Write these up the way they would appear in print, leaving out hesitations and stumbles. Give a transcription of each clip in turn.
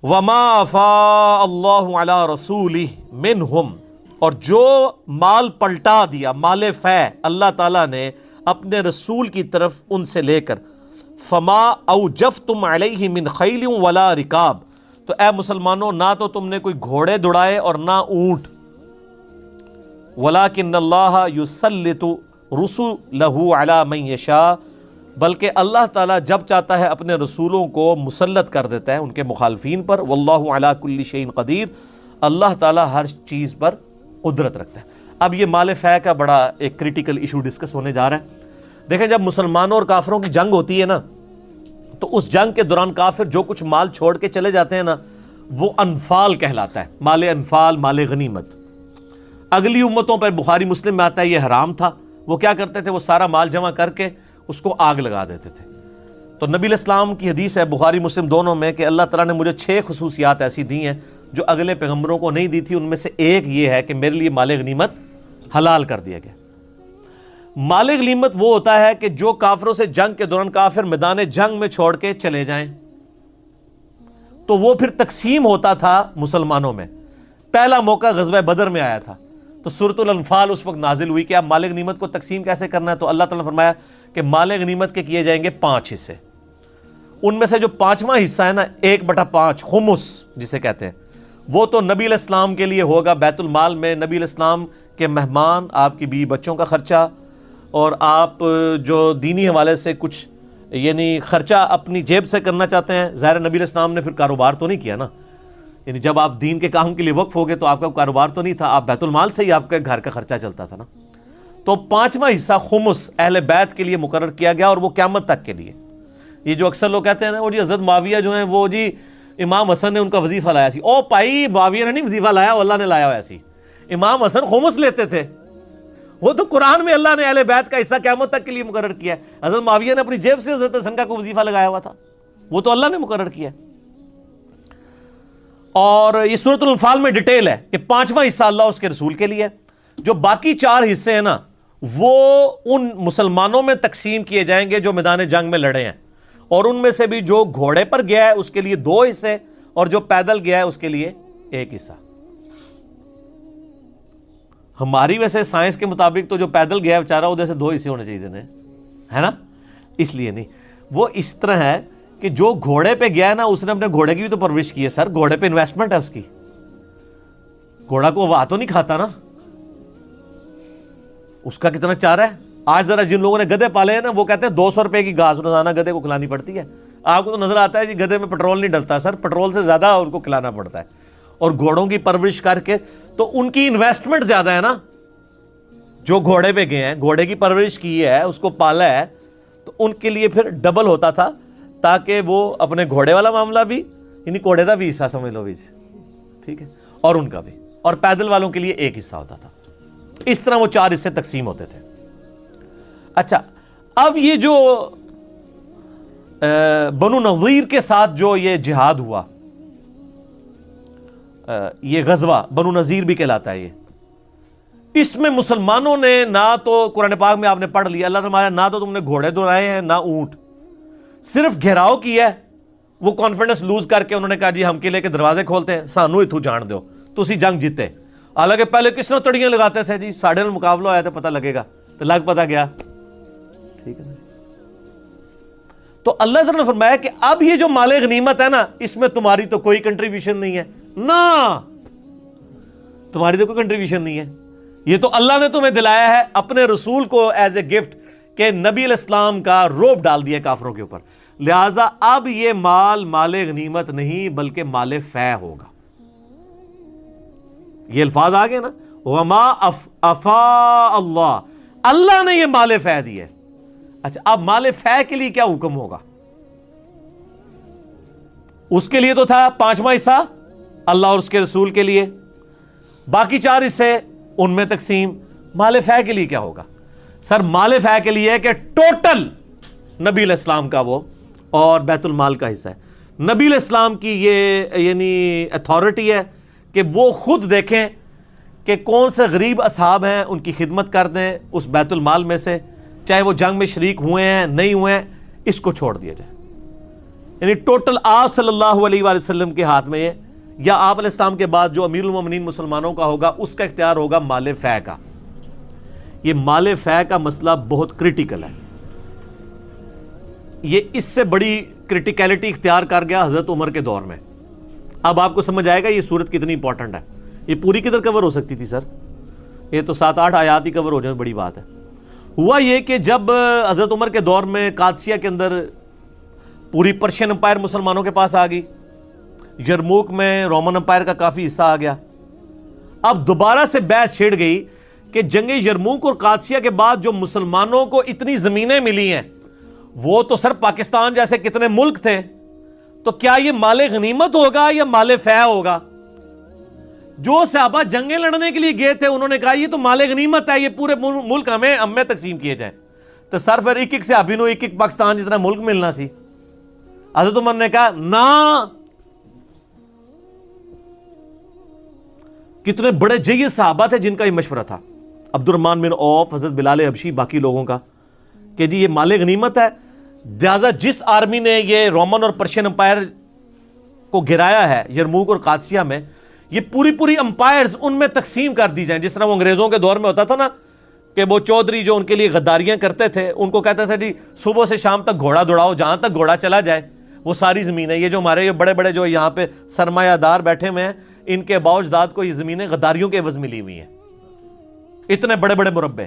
وما افاء اللہ علی رسولہ منہم، اور جو مال پلٹا دیا، مال فے اللہ تعالیٰ نے اپنے رسول کی طرف ان سے لے کر، فما اوجفتم علیہ من خیل ولا رکاب، تو اے مسلمانوں نہ تو تم نے کوئی گھوڑے دوڑائے اور نہ اونٹ، ولکن اللہ یسلط رسلہ علی من یشاء، بلکہ اللہ تعالیٰ جب چاہتا ہے اپنے رسولوں کو مسلط کر دیتا ہے ان کے مخالفین پر، واللہ علی کل شیء قدیر، اللہ تعالیٰ ہر چیز پر قدرت رکھتا ہے۔ اب یہ مال فے کا بڑا ایک کریٹیکل ایشو ڈسکس ہونے جا رہا ہے۔ دیکھیں جب مسلمانوں اور کافروں کی جنگ ہوتی ہے نا، تو اس جنگ کے دوران کافر جو کچھ مال چھوڑ کے چلے جاتے ہیں نا، وہ انفال کہلاتا ہے، مال انفال، مال غنیمت۔ اگلی امتوں پر بخاری مسلم میں آتا ہے یہ حرام تھا، وہ کیا کرتے تھے، وہ سارا مال جمع کر کے اس کو آگ لگا دیتے تھے۔ تو نبی علیہ السلام کی حدیث ہے بخاری مسلم دونوں میں کہ اللہ تعالیٰ نے مجھے 6 خصوصیات ایسی دی ہیں جو اگلے پیغمبروں کو نہیں دی تھی، ان میں سے ایک یہ ہے کہ میرے لیے مال غنیمت حلال کر دیا گیا۔ مال غنیمت وہ ہوتا ہے کہ جو کافروں سے جنگ کے دوران کافر میدان جنگ میں چھوڑ کے چلے جائیں، تو وہ پھر تقسیم ہوتا تھا مسلمانوں میں۔ پہلا موقع غزوہ بدر میں آیا تھا، تو سورۃ الانفال اس وقت نازل ہوئی کہ اب مال غنیمت کو تقسیم کیسے کرنا ہے، تو اللہ تعالیٰ نے فرمایا کہ مال غنیمت کے کیے جائیں گے 5 حصے۔ ان میں سے جو 5واں حصہ ہے نا، 1/5 خمس جسے کہتے ہیں، وہ تو نبی علیہ السلام کے لیے ہوگا بیت المال میں، نبی علیہ السلام کے مہمان، آپ کی بیوی بچوں کا خرچہ، اور آپ جو دینی حوالے سے کچھ یعنی خرچہ اپنی جیب سے کرنا چاہتے ہیں۔ ظاہر نبی علیہ السلام نے پھر کاروبار تو نہیں کیا نا، یعنی جب آپ دین کے کام کے لیے وقف ہو گئے تو آپ کا کاروبار تو نہیں تھا، آپ بیت المال سے ہی آپ کے گھر کا خرچہ چلتا تھا نا۔ تو 5واں حصہ خمس اہل بیت کے لیے مقرر کیا گیا، اور وہ قیامت تک کے لیے۔ یہ جو اکثر لوگ کہتے ہیں نا وہ جی حضرت معاویہ جو ہیں وہ جی امام حسن نے ان کا وظیفہ لایا سی، او بھائی معاویہ نے نہیں وظیفہ لایا، اللہ نے لایا ہوا سی۔ امام حسن خمس لیتے تھے، وہ تو قرآن میں اللہ نے اہل بیت کا حصہ قیامت تک کے لیے مقرر کیا ہے۔ حضرت معاویہ نے اپنی جیب سے حضرت حسن کا کوئی وظیفہ لگایا ہوا تھا، وہ تو اللہ نے مقرر کیا ہے۔ اور یہ سورۃ الانفال میں ڈیٹیل ہے کہ 5واں حصہ اللہ اس کے رسول کے لیے، جو باقی 4 حصے ہیں نا وہ ان مسلمانوں میں تقسیم کیے جائیں گے جو میدان جنگ میں لڑے ہیں، اور ان میں سے بھی جو گھوڑے پر گیا ہے اس کے لیے 2 حصے، اور جو پیدل گیا ہے اس کے لیے 1 حصہ۔ ہماری ویسے سائنس کے مطابق تو جو پیدل گیا ہے بیچارہ ادھر سے 2 حصے ہونے چاہیے دینے، ہے نا، اس لیے نہیں۔ وہ اس طرح ہے کہ جو گھوڑے پہ گیا ہے نا اس نے اپنے گھوڑے کی بھی تو پرورش کی ہے، سر گھوڑے پہ انویسٹمنٹ ہے اس کی، گھوڑا کو وہ تو نہیں کھاتا نا، اس کا کتنا چارہ ہے۔ آج ذرا جن لوگوں نے گدھے پالے ہیں نا وہ کہتے ہیں 200 روپے کی گھاس روزانہ گدھے کو کھلانی پڑتی ہے۔ آپ کو تو نظر آتا ہے جی گدھے میں پیٹرول نہیں ڈلتا، سر پیٹرول سے زیادہ ان کو کھلانا پڑتا ہے، اور گھوڑوں کی پرورش کر کے تو ان کی انویسٹمنٹ زیادہ ہے نا۔ جو گھوڑے پہ گئے ہیں، گھوڑے کی پرورش کی ہے، اس کو پالا ہے، تو ان کے لیے پھر ڈبل ہوتا تھا، تاکہ وہ اپنے گھوڑے والا معاملہ بھی، یعنی گھوڑے کا بھی حصہ سمجھ لو بھی، ٹھیک ہے، اور ان کا بھی، اور پیدل والوں کے لیے 1 حصہ ہوتا تھا۔ اس طرح وہ 4 حصے تقسیم ہوتے تھے۔ اچھا، اب یہ جو بنو نظیر کے ساتھ جو یہ جہاد ہوا، یہ غزوہ بنو نظیر بھی کہلاتا ہے، اس میں مسلمانوں نے نہ تو قرآن پاک میں آپ نے پڑھ لیا، اللہ تعالیٰ نہ تو تم نے گھوڑے دوڑائے ہیں نہ اونٹ، صرف گھیراؤ کیا ہے۔ وہ کانفیڈنس لوز کر کے انہوں نے کہا جی ہم قلعے کے دروازے کھولتے ہیں، سانو اتھو جان دو، تو اسی جنگ جیتے۔ حالانکہ پہلے کس نے تڑیاں لگاتے تھے جی، ساڑھے نال مقابلہ آیا تو پتہ لگے گا، تو لگ پتہ گیا، ٹھیک ہے۔ تو اللہ تعالیٰ نے فرمایا کہ اب یہ جو مال غنیمت ہے نا، اس میں تمہاری تو کوئی کنٹریبیوشن نہیں ہے، نہ تمہاری تو کوئی کنٹریبیوشن نہیں ہے، یہ تو اللہ نے تمہیں دلایا ہے اپنے رسول کو ایز اے گفٹ، کہ نبی علیہ السلام کا روب ڈال دیا کافروں کے اوپر، لہٰذا اب یہ مال غنیمت نہیں بلکہ مال فے ہوگا۔ یہ الفاظ آگے نا، وما افاء اللہ، اللہ نے یہ مال فے دی ہے۔ اچھا، اب مال فے کے لیے کیا حکم ہوگا؟ اس کے لیے تو تھا 5واں حصہ اللہ اور اس کے رسول کے لیے، باقی 4 حصے ان میں تقسیم۔ مال فے کے لیے کیا ہوگا؟ سر مال فے کے لیے کہ ٹوٹل نبی علیہ السلام کا وہ اور بیت المال کا حصہ ہے۔ نبی علیہ السلام کی یہ یعنی اتھارٹی ہے کہ وہ خود دیکھیں کہ کون سے غریب اصحاب ہیں، ان کی خدمت کر دیں اس بیت المال میں سے، چاہے وہ جنگ میں شریک ہوئے ہیں نہیں ہوئے ہیں، اس کو چھوڑ دیا جائے۔ یعنی ٹوٹل آپ صلی اللہ علیہ وآلہ وسلم کے ہاتھ میں ہے، یا آپ علیہ السلام کے بعد جو امیر المومنین مسلمانوں کا ہوگا اس کا اختیار ہوگا مال فے کا۔ یہ مال فے کا مسئلہ بہت کرٹیکل ہے، یہ اس سے بڑی کرٹیکلٹی اختیار کر گیا حضرت عمر کے دور میں۔ اب آپ کو سمجھ آئے گا یہ صورت کتنی امپورٹنٹ ہے۔ یہ پوری کدھر کور ہو سکتی تھی سر؟ یہ تو 7-8 آیات ہی کور ہو جائیں، بڑی بات ہے۔ ہوا یہ کہ جب حضرت عمر کے دور میں قادسیہ کے اندر پوری پرشین امپائر مسلمانوں کے پاس آ گئی، یرموک میں رومن امپائر کا کافی حصہ آ گیا، اب دوبارہ سے بحث چھڑ گئی کہ جنگ یرموک اور قادسیہ کے بعد جو مسلمانوں کو اتنی زمینیں ملی ہیں، وہ تو سر پاکستان جیسے کتنے ملک تھے، تو کیا یہ مال غنیمت ہوگا یا مال فے ہوگا؟ جو صحابہ جنگیں لڑنے کے لیے گئے تھے انہوں نے کہا یہ تو مال غنیمت ہے، یہ پورے ملک ہمیں تقسیم کیے جائیں۔ تو سر پھر ایک صحابی نو ایک پاکستان جتنا ملک ملنا سی۔ حضرت عمر نے کہا نا، کتنے بڑے جید صحابہ تھے جن کا یہ مشورہ تھا، عبد الرحمن بن عوف، حضرت بلال حبشی، باقی لوگوں کا، کہ جی یہ مال غنیمت ہے، لہذا جس آرمی نے یہ رومن اور پرشین امپائر کو گرایا ہے یرموک اور قادسیہ میں، یہ پوری امپائرز ان میں تقسیم کر دی جائیں، جس طرح وہ انگریزوں کے دور میں ہوتا تھا نا کہ وہ چودھری جو ان کے لیے غداریاں کرتے تھے ان کو کہتے تھے جی صبح سے شام تک گھوڑا دوڑاؤ، جہاں تک گھوڑا چلا جائے وہ ساری زمین ہے۔ یہ جو ہمارے بڑے بڑے جو یہاں پہ سرمایہ دار بیٹھے ہوئے ہیں، ان کے باؤ اجداد کو یہ زمینیں غداریوں کے عوض ملی ہوئی ہیں، اتنے بڑے بڑے مربع۔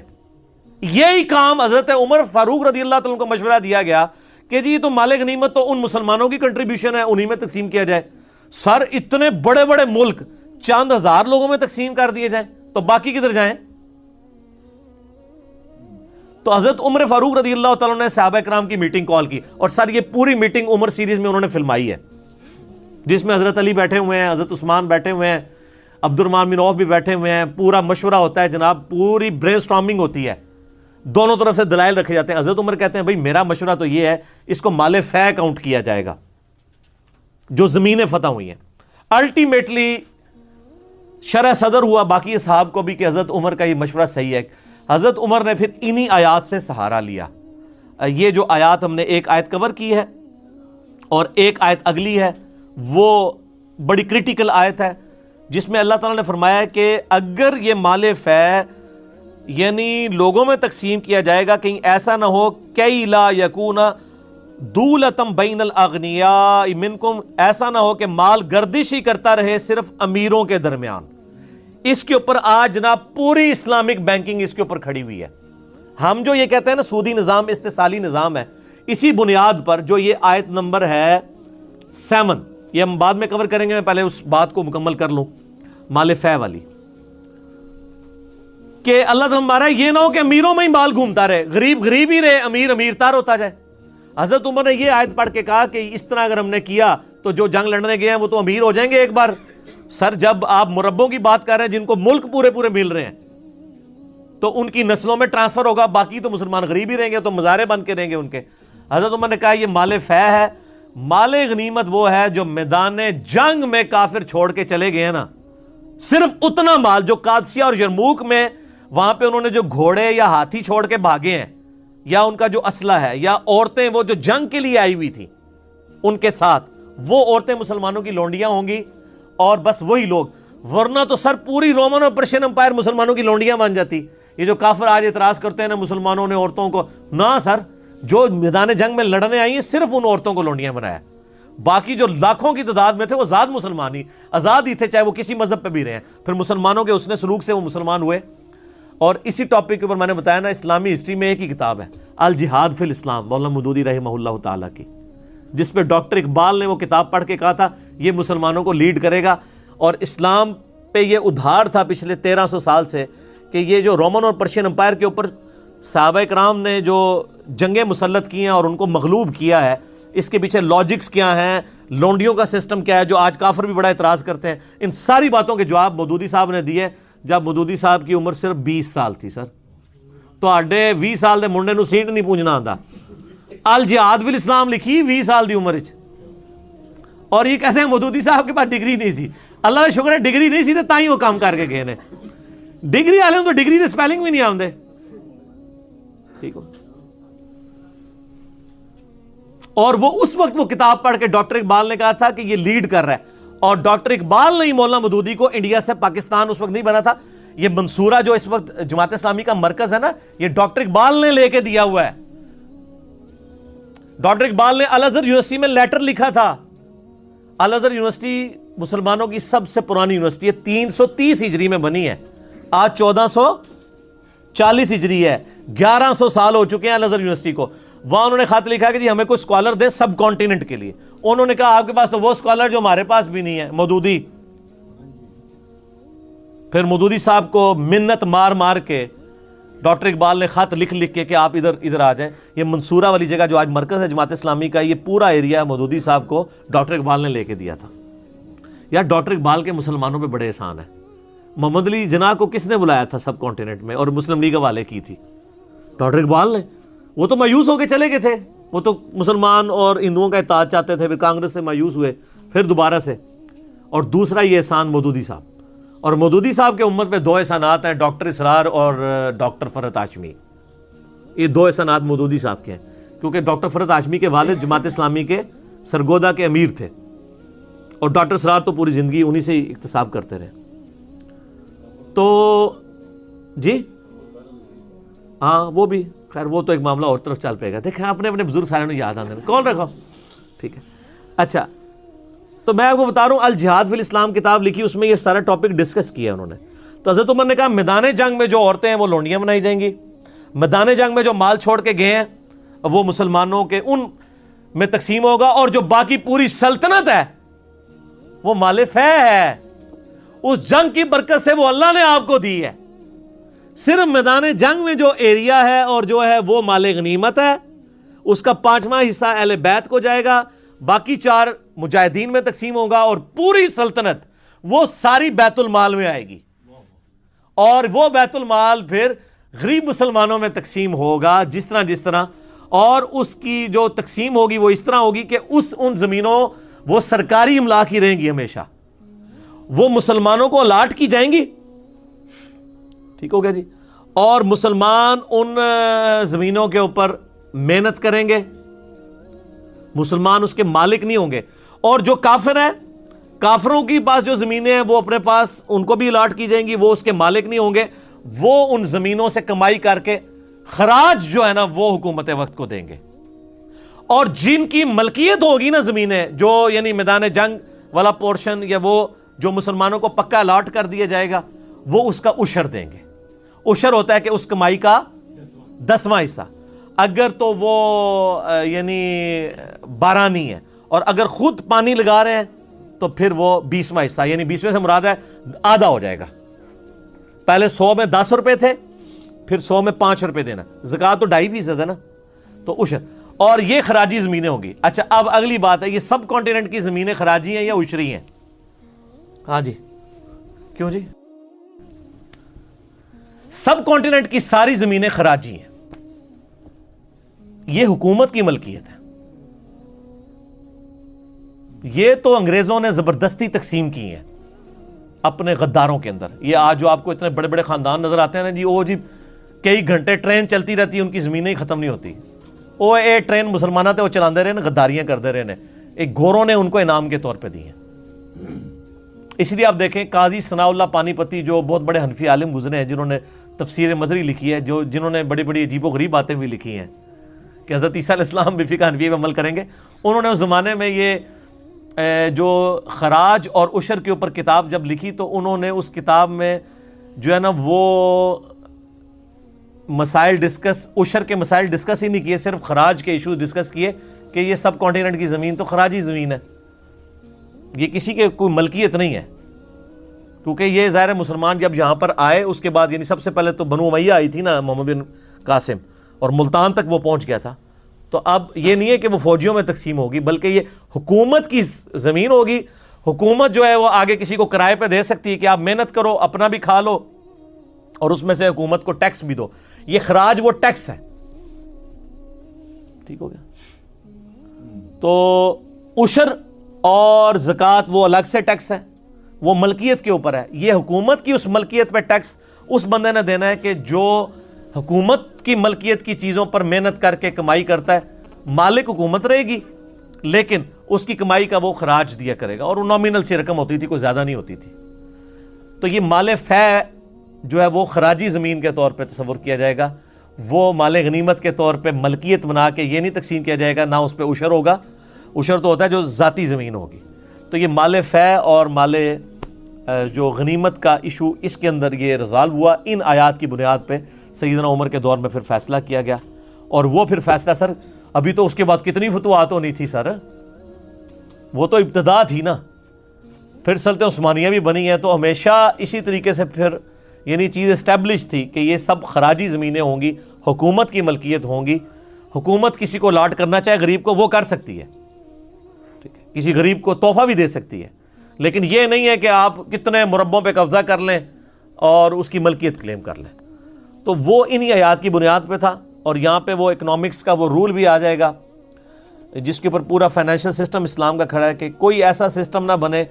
یہی کام حضرت عمر فاروق رضی اللہ تعالیٰ کو مشورہ دیا گیا کہ جی تو مال غنیمت تو ان مسلمانوں کی کنٹریبیوشن ہے، انہی میں تقسیم کیا جائے۔ سر اتنے بڑے بڑے ملک چند ہزار لوگوں میں تقسیم کر دیے جائیں تو باقی کدھر جائیں؟ تو حضرت عمر فاروق رضی اللہ تعالیٰ نے صحابہ کرام کی میٹنگ کال کی، اور سر یہ پوری میٹنگ عمر سیریز میں انہوں نے فلمائی ہے، جس میں حضرت علی بیٹھے ہوئے ہیں، حضرت عثمان بیٹھے ہوئے ہیں، عبد الرحمن بن عوف بھی بیٹھے ہوئے ہیں، پورا مشورہ ہوتا ہے جناب، پوری برین سٹارمنگ ہوتی ہے، دونوں طرف سے دلائل رکھے جاتے ہیں۔ حضرت عمر کہتے ہیں بھئی میرا مشورہ تو یہ ہے اس کو مال فے کاؤنٹ کیا جائے گا جو زمینیں فتح ہوئی ہیں۔ الٹیمیٹلی شرح صدر ہوا باقی اصحاب کو بھی کہ حضرت عمر کا یہ مشورہ صحیح ہے۔ حضرت عمر نے پھر انہی آیات سے سہارا لیا۔ یہ جو آیات ہم نے ایک آیت کور کی ہے اور ایک آیت اگلی ہے، وہ بڑی کرٹیکل آیت ہے جس میں اللہ تعالیٰ نے فرمایا ہے کہ اگر یہ مال فے یعنی لوگوں میں تقسیم کیا جائے گا، کہیں ایسا نہ ہو کئی لا یکون دولتم بین الاغنیاء منکم، ایسا نہ ہو کہ مال گردش ہی کرتا رہے صرف امیروں کے درمیان۔ اس کے اوپر آج جناب پوری اسلامک بینکنگ اس کے اوپر کھڑی ہوئی ہے۔ ہم جو یہ کہتے ہیں نا سودی نظام استحصالی نظام ہے، اسی بنیاد پر جو یہ آیت نمبر ہے 7، یہ ہم بعد میں کور کریں گے، میں پہلے اس بات کو مکمل کر لوں مال فے والی، کہ اللہ تعالیٰ ہمارا یہ نہ ہو کہ امیروں میں ہی مال گھومتا رہے، غریب غریب ہی رہے، امیر امیر تار ہوتا جائے۔ حضرت عمر نے یہ آیت پڑھ کے کہا کہ اس طرح اگر ہم نے کیا تو جو جنگ لڑنے گئے ہیں وہ تو امیر ہو جائیں گے ایک بار۔ سر جب آپ مربوں کی بات کر رہے ہیں جن کو ملک پورے پورے مل رہے ہیں تو ان کی نسلوں میں ٹرانسفر ہوگا، باقی تو مسلمان غریب ہی رہیں گے، تو مزارے بن کے رہیں گے ان کے۔ حضرت عمر نے کہا یہ مال فے ہے، مال غنیمت وہ ہے جو میدان جنگ میں کافر چھوڑ کے چلے گئے ہیں نا، صرف اتنا مال جو قادسیہ اور یرموک میں وہاں پہ انہوں نے جو گھوڑے یا ہاتھی چھوڑ کے بھاگے ہیں، یا ان کا جو اسلحہ ہے، یا عورتیں وہ جو جنگ کے لیے آئی ہوئی تھی ان کے ساتھ، وہ عورتیں مسلمانوں کی لونڈیاں ہوں گی، اور بس وہی لوگ، ورنہ تو سر پوری رومن اور پرشین امپائر مسلمانوں کی لونڈیاں بن جاتی۔ یہ جو کافر آج اعتراض کرتے ہیں نا مسلمانوں نے عورتوں کو، نہ سر، جو میدان جنگ میں لڑنے آئی ہیں صرف ان عورتوں کو لونڈیاں بنایا، باقی جو لاکھوں کی تعداد میں تھے وہ آزاد مسلمان ہی، آزاد ہی تھے، چاہے وہ کسی مذہب پہ بھی رہے ہیں۔ پھر مسلمانوں کے حسن سلوک سے وہ مسلمان ہوئے۔ اور اسی ٹاپک کے اوپر میں نے بتایا نا، اسلامی ہسٹری میں ایک ہی کتاب ہے الجہاد فی الاسلام، مولانا مودودی رحمہ اللہ تعالیٰ کی، جس پہ ڈاکٹر اقبال نے وہ کتاب پڑھ کے کہا تھا یہ مسلمانوں کو لیڈ کرے گا، اور اسلام پہ یہ ادھار تھا پچھلے 1300 سال سے کہ یہ جو رومن اور پرشین امپائر کے اوپر صحابہ کرام نے جو جنگیں مسلط کی ہیں اور ان کو مغلوب کیا ہے، اس کے پیچھے لاجکس کیا ہیں، لونڈیوں کا سسٹم کیا ہے، جو آج کافر بھی بڑا اعتراض کرتے ہیں، ان ساری باتوں کے جواب مودودی صاحب نے دیے جب مودودی صاحب کی عمر صرف 20 سال تھی۔ سر تو آڈے 20 سال دے منڈے نو سینٹ نہیں پونجنا آندا، الجہاد فی الاسلام لکھی 20 سال دی عمر وچ، اور یہ کہتے ہیں مودودی صاحب کے پاس ڈگری نہیں سی۔ اللہ کا شکر ہے ڈگری نہیں سی تو تائیں وہ کام کر کے گئے نے، ڈگری والے تو ڈگری دے سپیلنگ بھی نہیں آندے۔ ٹھیک ہو، اور وہ اس وقت وہ کتاب پڑھ کے ڈاکٹر اقبال نے کہا تھا کہ یہ لیڈ کر رہا ہے، اور ڈاکٹر اقبال نے مولانا مودودی کو انڈیا سے پاکستان اس وقت نہیں بنا تھا، یہ منصورہ جو اس وقت جماعت اسلامی کا مرکز ہے نا، یہ ڈاکٹر اقبال نے لے کے دیا ہوا ہے۔ ڈاکٹر اقبال نے الازہر یونیورسٹی میں لیٹر لکھا تھا۔ الازہر یونیورسٹی مسلمانوں کی سب سے پرانی یونیورسٹی ہے، 330 ہجری میں بنی ہے، آج 1440 ہجری ہے، 1100 سال ہو چکے ہیں الازہر یونیورسٹی کو۔ وہاں انہوں نے خط لکھا کہ جی ہمیں کوئی اسکالر دے سب کانٹیننٹ کے لیے۔ انہوں نے کہا آپ کے پاس تو وہ اسکالر جو ہمارے پاس بھی نہیں ہے، مودودی۔ پھر مودودی صاحب کو منت مار مار کے ڈاکٹر اقبال نے خط لکھ کے کہ آپ ادھر آ جائیں۔ یہ منصورہ والی جگہ جو آج مرکز ہے جماعت اسلامی کا، یہ پورا ایریا مودودی صاحب کو ڈاکٹر اقبال نے لے کے دیا تھا۔ یار ڈاکٹر اقبال کے مسلمانوں پہ بڑے احسان ہیں۔ محمد علی جناح کو کس نے بلایا تھا سب کانٹیننٹ میں اور مسلم لیگ حوالے کی تھی؟ ڈاکٹر اقبال نے۔ وہ تو مایوس ہو کے چلے گئے تھے، وہ تو مسلمان اور ہندوؤں کا اتحاد چاہتے تھے، پھر کانگریس سے مایوس ہوئے، پھر دوبارہ سے۔ اور دوسرا یہ احسان مودودی صاحب، اور مودودی صاحب کے امت پہ 2 احسانات ہیں، ڈاکٹر اسرار اور ڈاکٹر فرحت ہاشمی۔ یہ 2 احسانات مودودی صاحب کے ہیں، کیونکہ ڈاکٹر فرحت ہاشمی کے والد جماعت اسلامی کے سرگودا کے امیر تھے، اور ڈاکٹر اسرار تو پوری زندگی انہی سے اکتساب کرتے رہے۔ تو جی ہاں وہ بھی خیر وہ تو ایک معاملہ اور طرف چل پائے گا۔ دیکھیں اپنے بزرگ سارے نے یاد آنے کون رکھو، ٹھیک ہے۔ اچھا تو میں آپ کو بتا رہا ہوں، الجہاد فی الاسلام کتاب لکھی، اس میں یہ سارا ٹاپک ڈسکس کیا انہوں نے۔ تو حضرت عمر نے کہا میدان جنگ میں جو عورتیں ہیں وہ لونڈیاں بنائی جائیں گی، میدان جنگ میں جو مال چھوڑ کے گئے ہیں وہ مسلمانوں کے ان میں تقسیم ہوگا، اور جو باقی پوری سلطنت ہے وہ مال فے ہے، اس جنگ کی برکت سے وہ اللہ نے آپ کو دی ہے۔ صرف میدان جنگ میں جو ایریا ہے اور جو ہے وہ مال غنیمت ہے، اس کا 5واں حصہ اہل بیت کو جائے گا، باقی 4 مجاہدین میں تقسیم ہوگا، اور پوری سلطنت وہ ساری بیت المال میں آئے گی، اور وہ بیت المال پھر غریب مسلمانوں میں تقسیم ہوگا جس طرح، اور اس کی جو تقسیم ہوگی وہ اس طرح ہوگی کہ ان زمینوں وہ سرکاری املاک ہی رہیں گی ہمیشہ، وہ مسلمانوں کو الاٹ کی جائیں گی، ٹھیک ہو گیا جی۔ اور مسلمان ان زمینوں کے اوپر محنت کریں گے، مسلمان اس کے مالک نہیں ہوں گے، اور جو کافر ہیں، کافروں کی پاس جو زمینیں ہیں وہ اپنے پاس ان کو بھی الاٹ کی جائیں گی، وہ اس کے مالک نہیں ہوں گے، وہ ان زمینوں سے کمائی کر کے خراج جو ہے نا وہ حکومت وقت کو دیں گے، اور جن کی ملکیت ہوگی نا زمینیں، جو یعنی میدان جنگ والا پورشن یا وہ جو مسلمانوں کو پکا الاٹ کر دیا جائے گا، وہ اس کا عشر دیں گے۔ عشر ہوتا ہے کہ اس کمائی کا 10واں حصہ، اگر تو وہ یعنی بارانی ہے، اور اگر خود پانی لگا رہے ہیں تو پھر وہ 20واں حصہ، یعنی 20ویں سے مراد ہے آدھا ہو جائے گا۔ پہلے 100 میں 10 روپے تھے، پھر 100 میں 5 روپے دینا، زکوٰۃ تو 2.5% ہے نا، تو عشر، اور یہ خراجی زمینیں ہوں گی۔ اچھا اب اگلی بات ہے، یہ سب کانٹیننٹ کی زمینیں خراجی ہیں یا عشری ہیں؟ ہاں جی کیوں جی؟ سب کانٹیننٹ کی ساری زمینیں خراجی ہیں، یہ حکومت کی ملکیت ہے، یہ تو انگریزوں نے زبردستی تقسیم کی ہیں اپنے غداروں کے اندر۔ یہ آج جو آپ کو اتنے بڑے بڑے خاندان نظر آتے ہیں نا جی، وہ جی کئی گھنٹے ٹرین چلتی رہتی ہے، ان کی زمینیں ہی ختم نہیں ہوتی، وہ ٹرین مسلمانہ تھے وہ چلاندے رہے نا، غداریاں کرتے رہے نے، ایک گوروں نے ان کو انعام کے طور پہ دی ہیں۔ اس لیے آپ دیکھیں قاضی ثناء اللہ پانی پتی جو بہت بڑے حنفی عالم گزرے ہیں، جنہوں نے تفسیر مظہری لکھی ہے، جنہوں نے بڑی بڑی عجیب و غریب باتیں بھی لکھی ہیں کہ حضرت عیسیٰ علیہ السلام بھی فقہ حنفیہ پہ عمل کریں گے، انہوں نے اس زمانے میں یہ جو خراج اور عشر کے اوپر کتاب جب لکھی تو انہوں نے اس کتاب میں جو ہے نا وہ مسائل ڈسکس، عشر کے مسائل ڈسکس ہی نہیں کیے، صرف خراج کے ایشوز ڈسکس کیے کہ یہ سب کانٹیننٹ کی زمین تو خراجی زمین ہے، یہ کسی کے کوئی ملکیت نہیں ہے، کیونکہ یہ ظاہر مسلمان جب یہاں پر آئے اس کے بعد یعنی سب سے پہلے تو بنو امیہ آئی تھی نا، محمد بن قاسم، اور ملتان تک وہ پہنچ گیا تھا، تو اب یہ نہیں ہے کہ وہ فوجیوں میں تقسیم ہوگی، بلکہ یہ حکومت کی زمین ہوگی، حکومت جو ہے وہ آگے کسی کو کرائے پہ دے سکتی ہے کہ آپ محنت کرو، اپنا بھی کھا لو، اور اس میں سے حکومت کو ٹیکس بھی دو، یہ خراج وہ ٹیکس ہے، ٹھیک ہو گیا۔ تو عشر اور زکوٰۃ وہ الگ سے ٹیکس ہے، وہ ملکیت کے اوپر ہے، یہ حکومت کی اس ملکیت پہ ٹیکس اس بندے نے دینا ہے کہ جو حکومت کی ملکیت کی چیزوں پر محنت کر کے کمائی کرتا ہے، مالک حکومت رہے گی لیکن اس کی کمائی کا وہ خراج دیا کرے گا، اور وہ نامینل سی رقم ہوتی تھی، کوئی زیادہ نہیں ہوتی تھی۔ تو یہ مال فے جو ہے وہ خراجی زمین کے طور پہ تصور کیا جائے گا، وہ مال غنیمت کے طور پہ ملکیت بنا کے یہ نہیں تقسیم کیا جائے گا، نہ اس پہ عشر ہوگا، عشر تو ہوتا ہے جو ذاتی زمین ہوگی۔ تو یہ مال فے اور مال جو غنیمت کا ایشو اس کے اندر یہ ریزالو ہوا، ان آیات کی بنیاد پہ سیدنا عمر کے دور میں پھر فیصلہ کیا گیا۔ اور وہ پھر فیصلہ سر ابھی تو اس کے بعد کتنی فتوحات ہونی تھی سر، وہ تو ابتدا تھی نا، پھر سلطنت عثمانیہ بھی بنی ہے، تو ہمیشہ اسی طریقے سے پھر یعنی چیز اسٹیبلش تھی کہ یہ سب خراجی زمینیں ہوں گی، حکومت کی ملکیت ہوں گی، حکومت کسی کو الاٹ کرنا چاہے غریب کو وہ کر سکتی ہے، ٹھیک ہے، کسی غریب کو تحفہ بھی دے سکتی ہے، لیکن یہ نہیں ہے کہ آپ کتنے مربوں پہ قبضہ کر لیں اور اس کی ملکیت کلیم کر لیں۔ تو وہ انہی آیات کی بنیاد پہ تھا، اور یہاں پہ وہ اکنامکس کا وہ رول بھی آ جائے گا جس کے اوپر پورا فائنینشل سسٹم اسلام کا کھڑا ہے کہ کوئی ایسا سسٹم نہ بنے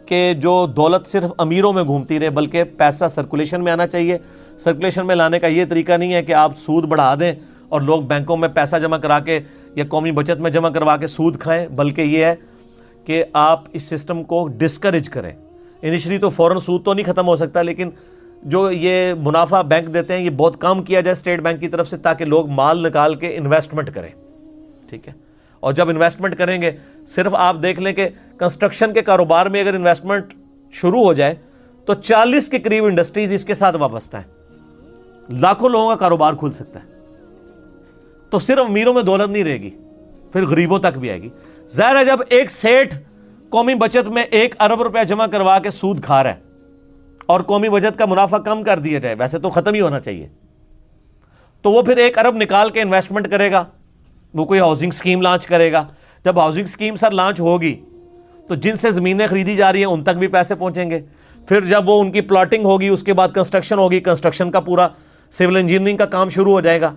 کہ جو دولت صرف امیروں میں گھومتی رہے، بلکہ پیسہ سرکولیشن میں آنا چاہیے۔ سرکولیشن میں لانے کا یہ طریقہ نہیں ہے کہ آپ سود بڑھا دیں اور لوگ بینکوں میں پیسہ جمع کرا کے یا قومی بچت میں جمع کروا کے سود کھائیں، بلکہ یہ ہے کہ آپ اس سسٹم کو ڈسکریج کریں۔ انیشلی تو فوراً سود تو نہیں ختم ہو سکتا، لیکن جو یہ منافع بینک دیتے ہیں یہ بہت کم کیا جائے اسٹیٹ بینک کی طرف سے، تاکہ لوگ مال نکال کے انویسٹمنٹ کریں، ٹھیک ہے۔ اور جب انویسٹمنٹ کریں گے، صرف آپ دیکھ لیں کہ کنسٹرکشن کے کاروبار میں اگر انویسٹمنٹ شروع ہو جائے تو 40 کے قریب انڈسٹریز اس کے ساتھ وابستہ ہیں، لاکھوں لوگوں کا کاروبار کھل سکتا ہے۔ تو صرف امیروں میں دولت نہیں رہے گی، پھر غریبوں تک بھی آئے گی۔ ظاہر ہے جب ایک سیٹھ قومی بچت میں 1 ارب روپیہ جمع کروا کے سود کھا رہا ہے اور قومی بچت کا منافع کم کر دیا جائے، ویسے تو ختم ہی ہونا چاہیے، تو وہ پھر 1 ارب نکال کے انویسٹمنٹ کرے گا، وہ کوئی ہاؤسنگ سکیم لانچ کرے گا۔ جب ہاؤسنگ سکیم سر لانچ ہوگی تو جن سے زمینیں خریدی جا رہی ہیں ان تک بھی پیسے پہنچیں گے، پھر جب وہ ان کی پلاٹنگ ہوگی اس کے بعد کنسٹرکشن ہوگی، کنسٹرکشن کا پورا سول انجینئرنگ کا کام شروع ہو جائے گا،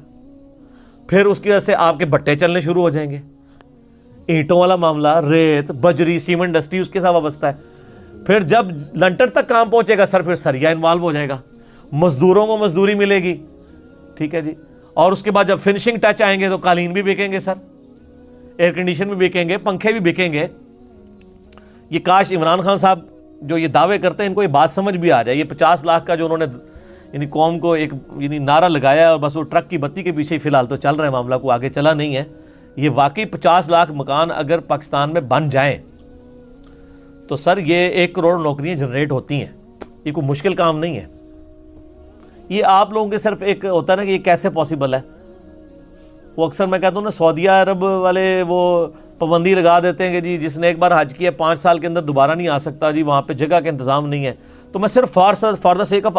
پھر اس کی وجہ سے آپ کے بٹے چلنے شروع ہو جائیں گے۔ اینٹوں والا معاملہ، ریت، بجری، سیمنٹ انڈسٹری اس کے ساتھ وابستہ ہے۔ پھر جب لنٹر تک کام پہنچے گا سر، پھر سریا انوالو ہو جائے گا، مزدوروں کو مزدوری ملے گی، ٹھیک ہے جی۔ اور اس کے بعد جب فنشنگ ٹچ آئیں گے تو قالین بھی بکیں گے سر، ایئر کنڈیشن بھی بکیں گے، پنکھے بھی بکیں گے۔ یہ کاش عمران خان صاحب جو یہ دعوے کرتے ہیں ان کو یہ بات سمجھ بھی آ جائے۔ یہ 50 لاکھ کا جو انہوں نے یعنی قوم کو ایک یعنی نعرہ لگایا ہے، اور بس وہ ٹرک کی بتی کے پیچھے ہی فی الحال تو چل رہا ہے معاملہ، کو آگے چلا نہیں ہے۔ یہ واقعی 50 لاکھ مکان اگر پاکستان میں بن جائیں تو سر یہ 1 کروڑ نوکریاں جنریٹ ہوتی ہیں، یہ کوئی مشکل کام نہیں ہے۔ یہ آپ لوگوں کے صرف ایک ہوتا ہے نا کہ یہ کیسے پاسبل ہے، وہ اکثر میں کہتا ہوں نا سعودیہ عرب والے وہ پابندی لگا دیتے ہیں کہ جی جس نے ایک بار حج کیا 5 سال کے اندر دوبارہ نہیں آ سکتا، جی وہاں پہ جگہ کا انتظام نہیں ہے۔ تو میں صرف فار دا سیک آف